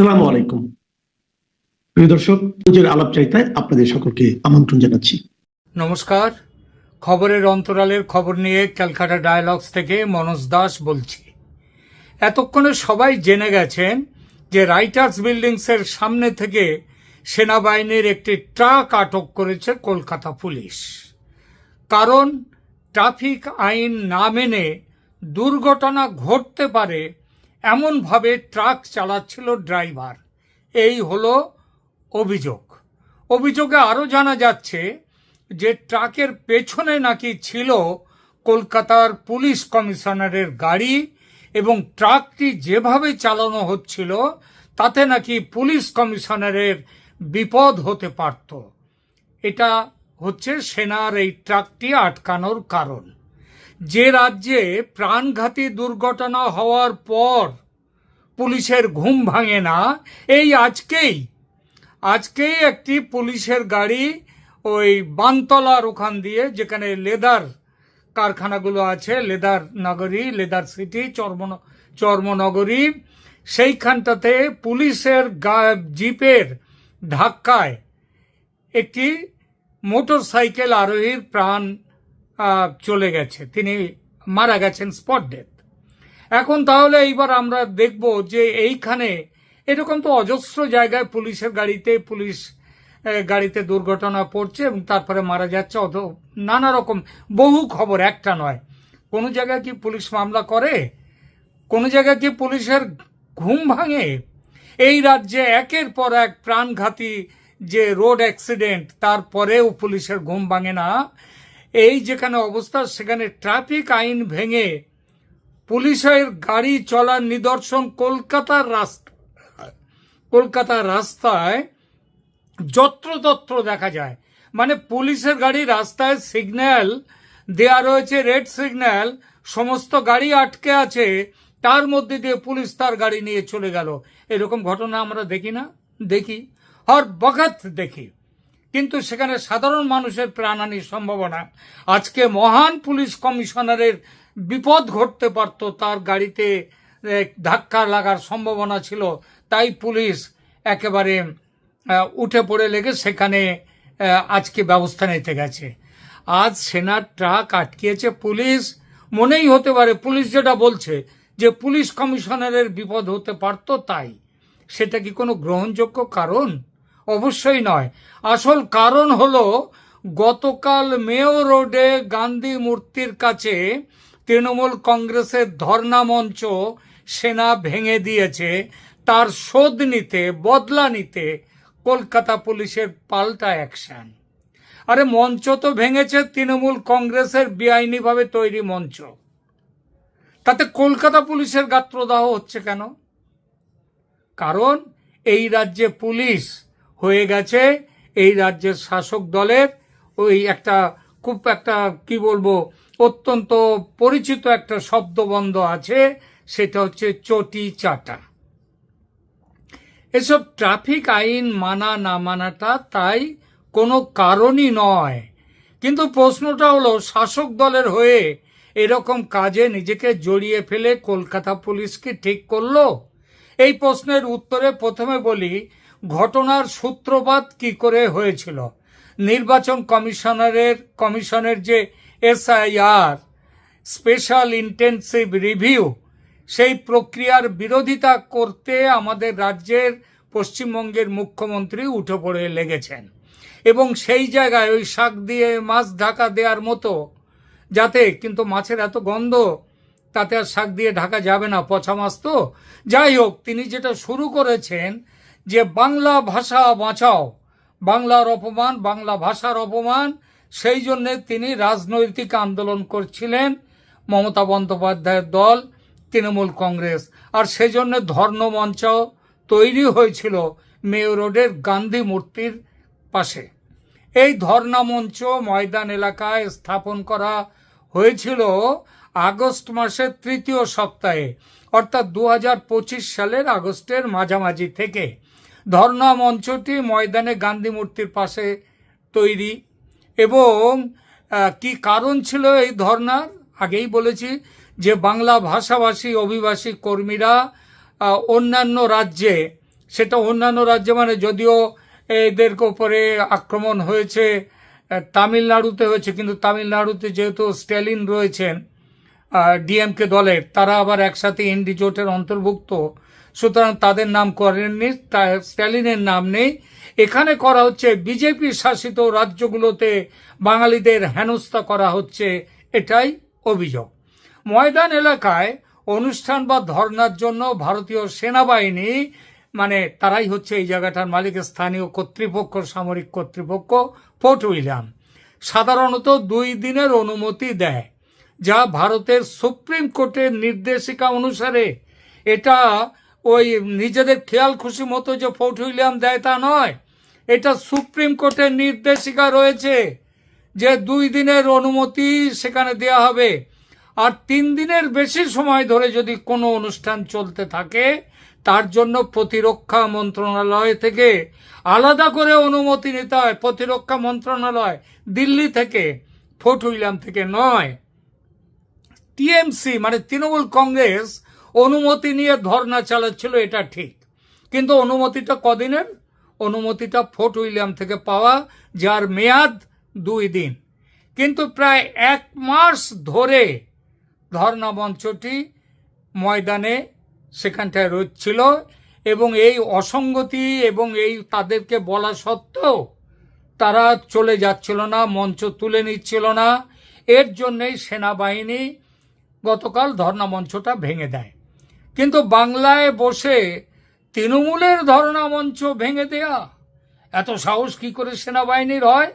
আসসালামু আলাইকুম প্রিয় দর্শক, নিজের আলাপচারিতায় আপনাদের সকলকে আমন্ত্রণ জানাচ্ছি। নমস্কার। খবরের অন্তরালের খবর নিয়ে ক্যালকাটা ডায়ালগস থেকে মনোজ দাস বলছি। এতক্ষণে সবাই জেনে গেছেন যে রাইটার্স বিল্ডিংসের সামনে থেকে সেনাবাহিনীর একটি ট্রাক আটক করেছে কলকাতা পুলিশ। কারণ ট্রাফিক আইন না মেনে দুর্ঘটনা ঘটতে পারে এমনভাবে ট্রাক চালাচ্ছিল ড্রাইভার। এই হলো অভিযোগ। অভিযোগে আরও জানা যাচ্ছে যে ট্রাকের পেছনে নাকি ছিল কলকাতার পুলিশ কমিশনারের গাড়ি এবং ট্রাকটি যেভাবে চালানো হচ্ছিল তাতে নাকি পুলিশ কমিশনারের বিপদ হতে পারত। এটা হচ্ছে সেনার এই ট্রাকটি আটকানোর কারণ। যে রাজ্যে প্রাণঘাতী দুর্ঘটনা হওয়ার পর পুলিশের ঘুম ভাঙে না, এই আজকেই একটি পুলিশের গাড়ি ওই বানতলার ওখান দিয়ে, যেখানে লেদার কারখানাগুলো আছে, লেদার নগরী, লেদার সিটি, চর্মনগরী, সেইখানটাতে পুলিশের জিপের ধাক্কায় একটি মোটর সাইকেল আরোহীর প্রাণ চলে গেছে, তিনি মারা গেছেন স্পট ডেথ। এখন তাহলে এইবার আমরা দেখব যে এইখানে এরকম তো অজস্র জায়গায় পুলিশের গাড়িতে দুর্ঘটনা পড়ছে এবং তারপরে মারা যাচ্ছে, নানা রকম বহু খবর, একটা নয়। কোনো জায়গায় কি পুলিশ মামলা করে? কোনো জায়গায় কি পুলিশের ঘুম ভাঙে? এই রাজ্যে একের পর এক প্রাণঘাতী যে রোড অ্যাক্সিডেন্ট, তারপরেও পুলিশের ঘুম ভাঙে না। এই যেখানে অবস্থা, সেখানে ট্রাফিক আইন ভেঙে পুলিশের গাড়ি চলার নিদর্শন কলকাতার রাস্তায় যত্রতত্র দেখা যায়। মানে পুলিশের গাড়ি রাস্তায় সিগন্যাল দেয়া রয়েছে, রেড সিগন্যাল, সমস্ত গাড়ি আটকে আছে, তার মধ্যে দিয়ে পুলিশ তার গাড়ি নিয়ে চলে গেল। এরকম ঘটনা আমরা দেখি না? দেখি, হর বখত দেখি, কিন্তু সেখানে সাধারণ মানুষের প্রাণহানির সম্ভাবনা। আজকে মহান পুলিশ কমিশনারের বিপদ ঘটতে পারত, তার গাড়িতে ধাক্কা লাগার সম্ভাবনা ছিল, তাই পুলিশ একেবারে উঠে পড়ে লেগে সেখানে আজকে ব্যবস্থা নিতে গেছে। আজ সেনার ট্রাক আটকিয়েছে পুলিশ। মনেই হতে পারে পুলিশ যেটা বলছে যে পুলিশ কমিশনারের বিপদ হতে পারত, তাই। সেটা কি কোনো গ্রহণযোগ্য কারণ? অবশ্যই নয়। আসল কারণ হলো গতকাল মেয়ো রোডে গান্ধী মূর্তির কাছে তৃণমূল কংগ্রেসের ধর্ণা মঞ্চ সেনা ভেঙে দিয়েছে। তার শোধ নিতে, বদলা নিতে কলকাতা পুলিশের পাল্টা অ্যাকশন। আরে মঞ্চ তো ভেঙেছে তৃণমূল কংগ্রেসের বেআইনিভাবে তৈরি মঞ্চ, তাতে কলকাতা পুলিশের গাত্রদাহ হচ্ছে কেন? কারণ এই রাজ্যে পুলিশ হয়ে গেছে এই রাজ্যের শাসক দলের ওই খুব একটা কি বলবো, অত্যন্ত পরিচিত একটা শব্দবন্ধ আছে, সেটা হচ্ছে চটি চাটা। এসব ট্রাফিক আইন মানা না মানাটা তাই কোনো কারণই নয়। কিন্তু প্রশ্নটা হলো, শাসক দলের হয়ে এরকম কাজে নিজেকে জড়িয়ে ফেলে কলকাতা পুলিশ কি ঠিক করলো? এই প্রশ্নের উত্তরে প্রথমে বলি ঘটনার সূত্রপাত কি করে হয়েছিল। নির্বাচন কমিশনের যে SIR, স্পেশাল ইন্টেনসিভ রিভিউ, সেই প্রক্রিয়ার বিরোধিতা করতে আমাদের রাজ্যের পশ্চিমবঙ্গের মুখ্যমন্ত্রী উঠে পড়ে লেগেছেন এবং সেই জায়গায় ওই শাক দিয়ে মাছ ঢাকা দেওয়ার মতো, যাতে, কিন্তু মাছের এত গন্ধ, তাতে আর শাক দিয়ে ঢাকা যাবে না, পচা মাছ তো। যাই হোক, তিনি যেটা শুরু করেছেন যে বাংলা ভাষা বাঁচাও, বাংলার অপমান, বাংলা ভাষার অপমান, সেই জন্যে তিনি রাজনৈতিক আন্দোলন করছিলেন মমতা বন্দ্যোপাধ্যায়ের দল তৃণমূল কংগ্রেস। আর সেজন্য ধর্ণমঞ্চ তৈরি হয়েছিল মেয়ো রোডের গান্ধী মূর্তির পাশে। এই ধর্ণামঞ্চ ময়দান এলাকায় স্থাপন করা হয়েছিল আগস্ট মাসের তৃতীয় সপ্তাহে, অর্থাৎ 2025 সালের আগস্টের মাঝামাঝি থেকে। ধর্ণা মঞ্চটি ময়দানে গান্ধী মূর্তির পাশে তৈরি। এবং কি কারণ ছিল এই ধর্নার? আগেই বলেছি যে বাংলা ভাষাভাষী অভিবাসী কর্মীরা অন্যান্য রাজ্যে সেটা অন্যান্য রাজ্যে, মানে যদিও এদের উপরে আক্রমণ হয়েছে তামিলনাড়ুতে হয়েছে, কিন্তু তামিলনাড়ুতে যেহেতু স্ট্যালিন রয়েছেন ডিএমকে দলের, তারা আবার একসাথে এনডি জোটের অন্তর্ভুক্ত, সুতরাং তাদের নাম করেননি, স্ট্যালিনের নাম নেই। এখানে করা হচ্ছে বিজেপি শাসিত রাজ্যগুলোতে বাঙালিদের হেনস্থা করা হচ্ছে, এটাই অভিযোগ। ময়দান এলাকায় অনুষ্ঠান বা ধর্নার জন্য ভারতীয় সেনাবাহিনী, মানে তারাই হচ্ছে এই জায়গাটার মালিক, স্থানীয় কর্তৃপক্ষ, সামরিক কর্তৃপক্ষ ফোর্ট উইলিয়াম, সাধারণত 2 দিনের অনুমতি দেয়, যা ভারতের সুপ্রিম কোর্টের নির্দেশিকা অনুসারে। এটা ওই নিজেদের খেয়াল খুশি মতো যে ফোর্ট উইলিয়াম দেয় তা নয়, এটা সুপ্রিম কোর্টের নির্দেশিকা রয়েছে যে 2 দিনের অনুমতি সেখানে দেয়া হবে। আর 3 দিনের বেশি সময় ধরে যদি কোনো অনুষ্ঠান চলতে থাকে, তার জন্য প্রতিরক্ষা মন্ত্রণালয় থেকে আলাদা করে অনুমতি নিতে হয়। প্রতিরক্ষা মন্ত্রণালয় দিল্লি থেকে, ফোর্ট উইলিয়াম থেকে নয়। টিএমসি মানে তৃণমূল কংগ্রেস অনুমতি নিয়ে ধর্না চালাচ্ছিল, এটা ঠিক, কিন্তু অনুমতিটা কদিনের? অনুমতিটা ফোর্ট উইলিয়াম থেকে পাওয়া, যার মেয়াদ 2 দিন। কিন্তু প্রায় 1 মাস ধরে ধর্না মঞ্চটি ময়দানে সেখানটায় রয়েছিল, এবং এই অসঙ্গতি এবং এই তাদেরকে বলা সত্ত্বেও তারা চলে যাচ্ছিল না, মঞ্চ তুলে নিচ্ছিল না। এর জন্যই সেনাবাহিনী গতকাল ধর্না মঞ্চটা ভেঙে দেয়। কিন্তু বাংলায় বসে তৃণমূলের ধর্না মঞ্চ ভেঙে দেয়া এত সাহস কি করে সেনাবাহিনীর হয়?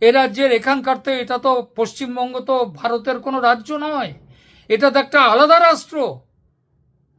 এ রাজ্যের এখানকার তো, এটা তো পশ্চিমবঙ্গ তো ভারতের কোনো রাজ্য নয়, এটা তো একটা আলাদা রাষ্ট্র,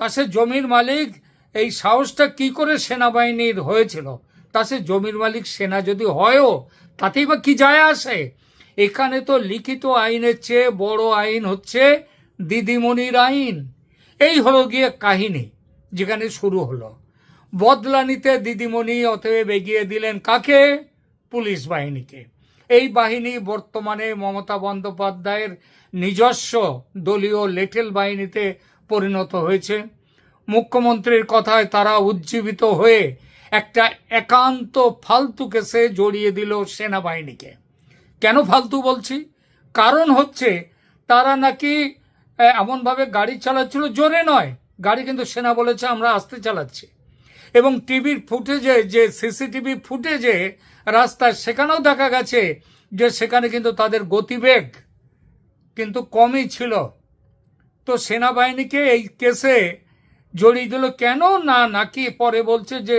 পাশে জমির মালিক। এই সাহসটা কি করে সেনাবাহিনীর হয়েছিল? তা সে জমির মালিক সেনা যদি হয়ও, তাতেই বা কি যায় আসে? এখানে তো লিখিত আইনের চেয়ে বড় আইন হচ্ছে দিদিমণির আইন। এই হলো গিয়ে কাহিনী, যেখানে শুরু হলো। বদলা নিতে দিদিমণি অতএব এগিয়ে দিলেন কাকে? পুলিশ বাহিনীকে। এই বাহিনী বর্তমানে মমতা বন্দ্যোপাধ্যায়ের নিজস্ব দলীয় লেটেল বাহিনীতে পরিণত হয়েছে। মুখ্যমন্ত্রীর কথায় তারা উজ্জীবিত হয়ে একটা একান্ত ফালতু কেসে জড়িয়ে দিল সেনাবাহিনীকে। কেন ফালতু বলছি? কারণ হচ্ছে তারা নাকি এমনভাবে গাড়ি চালাচ্ছিল, জোরে নয়, গাড়ি কিন্তু সেনা বলেছে আমরা আস্তে চালাচ্ছি। এবং টিভির ফুটেজে, যে সিসিটিভি ফুটেজে রাস্তায়, সেখানেও দেখা গেছে যে সেখানে কিন্তু তাদের গতিবেগ কিন্তু কমই ছিল। তো সেনাবাহিনীকে এই কেসে জড়িয়ে দিল কেন? নাকি পরে বলছে যে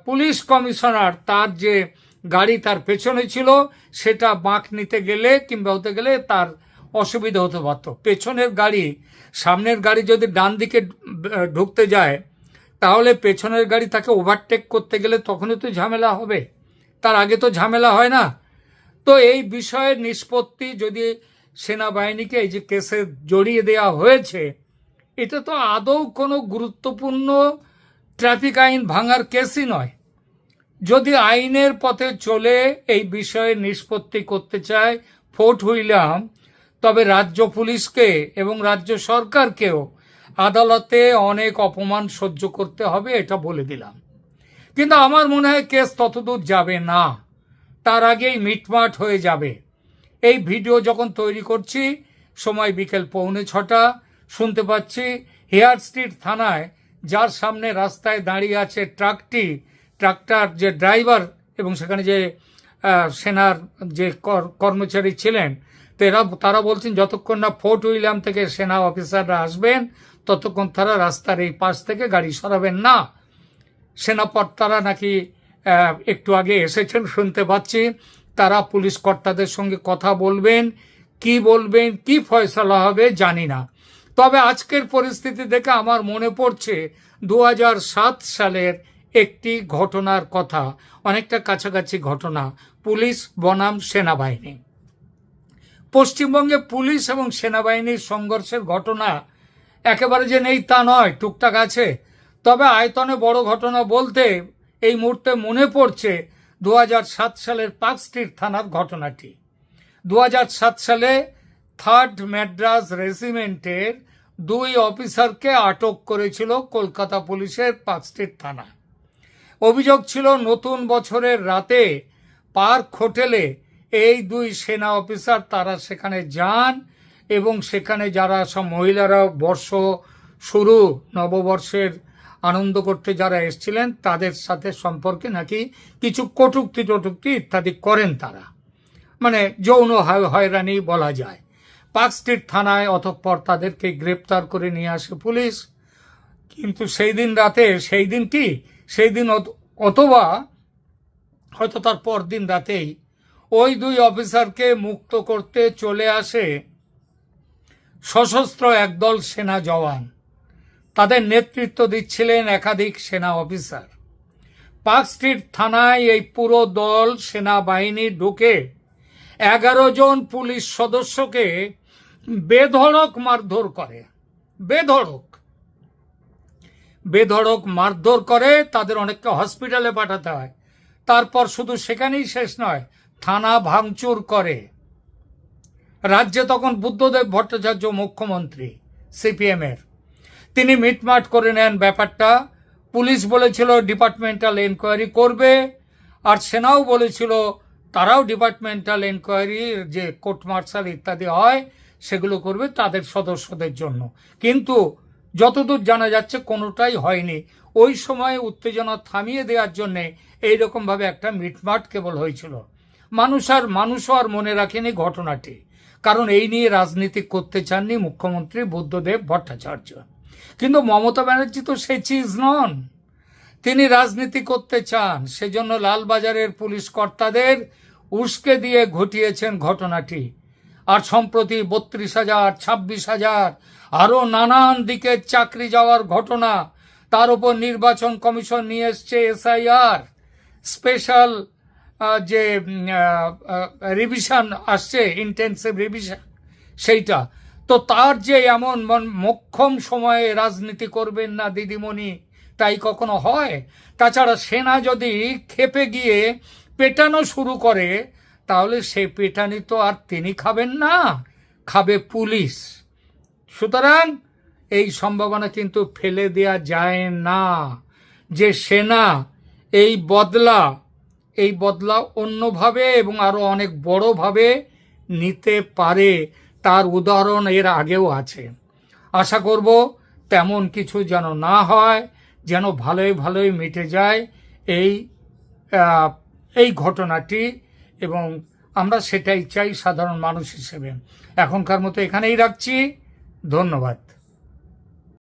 পুলিশ কমিশনার তার যে গাড়ি তার পেছনে ছিল, সেটা বাঁক নিতে গেলে কিংবা হতে গেলে তার অসুবিধা হতে পারত। পেছনের গাড়ি, সামনের গাড়ি যদি ডান দিকে ঢুকতে যায়, তাহলে পেছনের গাড়ি তাকে ওভারটেক করতে গেলে তখনই তো ঝামেলা হবে, তার আগে তো ঝামেলা হয় না। তো এই বিষয়ের নিষ্পত্তি যদি সেনাবাহিনীকে এই যে কেসে জড়িয়ে দেওয়া হয়েছে, এটা তো আদৌ কোনো গুরুত্বপূর্ণ ট্রাফিক আইন ভাঙার কেসই নয়। যদি আইনের পথে চলে এই বিষয়ে নিষ্পত্তি করতে চায় ফোর্ট উইলিয়াম, তবে রাজ্য পুলিশকে এবং রাজ্য সরকারকেও আদালতে অনেক অপমান সহ্য করতে হবে, এটা বলে দিলাম। কিন্তু আমার মনে হয় কেস ততদূর যাবে না, তার আগেই মিটমাট হয়ে যাবে। এই ভিডিও যখন তৈরি করছি সময় বিকেল 6:45, শুনতে পাচ্ছি হেয়ার স্ট্রিট থানায়, যার সামনে রাস্তায় দাঁড়িয়ে আছে ট্রাকটার যে ড্রাইভার এবং সেখানে যে সেনার যে কর্মচারী ছিলেন, তারা বলছেন যতক্ষণ না ফোর্ট উইলিয়াম থেকে সেনা অফিসাররা আসবেন, ততক্ষণ তারা রাস্তার এই পাশ থেকে গাড়ি সরাবেন না। সেনাকর্তারা নাকি একটু আগে এসেছেন শুনতে পাচ্ছি, তারা পুলিশ কর্তাদের সঙ্গে কথা বলবেন, কি ফয়সালা হবে জানি না। তবে আজকের পরিস্থিতি দেখে আমার মনে পড়ছে 2007 সালের একটি ঘটনার কথা, অনেকটা কাছাকাছি ঘটনা, পুলিশ বনাম সেনাবাহিনী। পশ্চিমবঙ্গে পুলিশ এবং সেনাবাহিনীর সংঘর্ষের ঘটনা একেবারে যে নেই তা নয়, টুকটাক আছে। তবে আয়তনে বড় ঘটনা বলতে এই মুহূর্তে মনে পড়ছে 2007 সালের পার্ক স্ট্রিট থানার ঘটনাটি। 2007 সালে 3rd ম্যাড্রাস রেজিমেন্টের 2 অফিসারকে আটক করেছিল কলকাতা পুলিশের পার্ক স্ট্রিট থানা। অভিযোগ ছিল নতুন বছরের রাতে পার্ক হোটেলে এই দুই সেনা অফিসার তারা সেখানে যান এবং সেখানে যারা সব মহিলারা বর্ষ শুরু নববর্ষের আনন্দ করতে যারা এসেছিলেন তাদের সাথে সম্পর্কে নাকি কিছু কটূক্তি টটুক্তি ইত্যাদি করেন তারা, মানে যৌন হয়রানি বলা যায়। পার্ক স্ট্রিট থানায় অতঃপর তাদেরকে গ্রেপ্তার করে নিয়ে আসে পুলিশ। কিন্তু সেই দিন রাতে, সেই দিন অথবা হয়তো তার পরদিন রাতেই ওই দুই অফিসারকে মুক্ত করতে চলে আসে সশস্ত্র একদল সেনা জওয়ান। তাদের নেতৃত্ব দিচ্ছিলেন একাধিক সেনা অফিসার। পার্ক স্ট্রিট থানায় এই পুরো দল সেনাবাহিনী ঢুকে 11 জন পুলিশ সদস্যকে বেধড়ক মারধর করে। বেধড়ক মারধর করে, তাদের অনেককে হসপিটালে পাঠাতে হয়। তারপর শুধু সেখানেই শেষ নয়, থানা ভাঙচুর করে। রাজ্যে তখন বুদ্ধদেব ভট্টাচার্য মুখ্যমন্ত্রী সিপিএমের, তিনি মিটমাট করে নেন ব্যাপারটা। পুলিশ বলেছিল ডিপার্টমেন্টাল এনকোয়ারি করবে, আর সেনাও বলেছিল তারাও ডিপার্টমেন্টাল এনকোয়ারি যে কোর্ট মার্শাল ইত্যাদি হয় সেগুলো করবে তাদের সদস্যদের জন্য। কিন্তু যতদূর জানা যাচ্ছে কোনোটাই হয়নি। ওই সময় উত্তেজনা থামিয়ে দেওয়ার জন্য এইরকমভাবে একটা মিটমাট কেবল হয়েছিল। মানুষও আর মনে রাখেনি ঘটনাটি, কারণ এই নিয়ে রাজনীতি করতে চাননি মুখ্যমন্ত্রী বুদ্ধদেব ভট্টাচার্য। কিন্তু মমতা ব্যানার্জি তো সেই চিজ নন, তিনি রাজনীতি করতে চান। সেজন্য লালবাজারের পুলিশ কর্তাদের উস্কে দিয়ে ঘটিয়েছেন ঘটনাটি। আর সম্প্রতি 32,000, 26,000 আরো নানান দিকে চাকরি যাওয়ার ঘটনা, তার উপর নির্বাচন কমিশন নিয়ে এসছে এসআইআর স্পেশাল যে রিভিশন আসছে, ইন্টেন্সিভ রিভিশন, সেইটা তো তার যে এমন মোক্ষম সময়ে রাজনীতি করবেন না দিদিমণি, তাই কখনো হয়? তাছাড়া সেনা যদি খেপে গিয়ে পেটানো শুরু করে তাহলে সে পেটানি তো আর তিনি খাবেন না, খাবে পুলিশ। সুতরাং এই সম্ভাবনা কিন্তু ফেলে দেয়া যায় না যে সেনা এই বদলা অন্যভাবে এবং আরো অনেক বড়ভাবে নিতে পারে। তার উদাহরণ এর আগেও আছে। আশা করব তেমন কিছু যেন না হয়, যেন ভালোই মিটে যায় এই ঘটনাটি, এবং আমরা সেটাই চাই সাধারণ মানুষ হিসেবে। এখনকার মতো এখানেই রাখছি, ধন্যবাদ।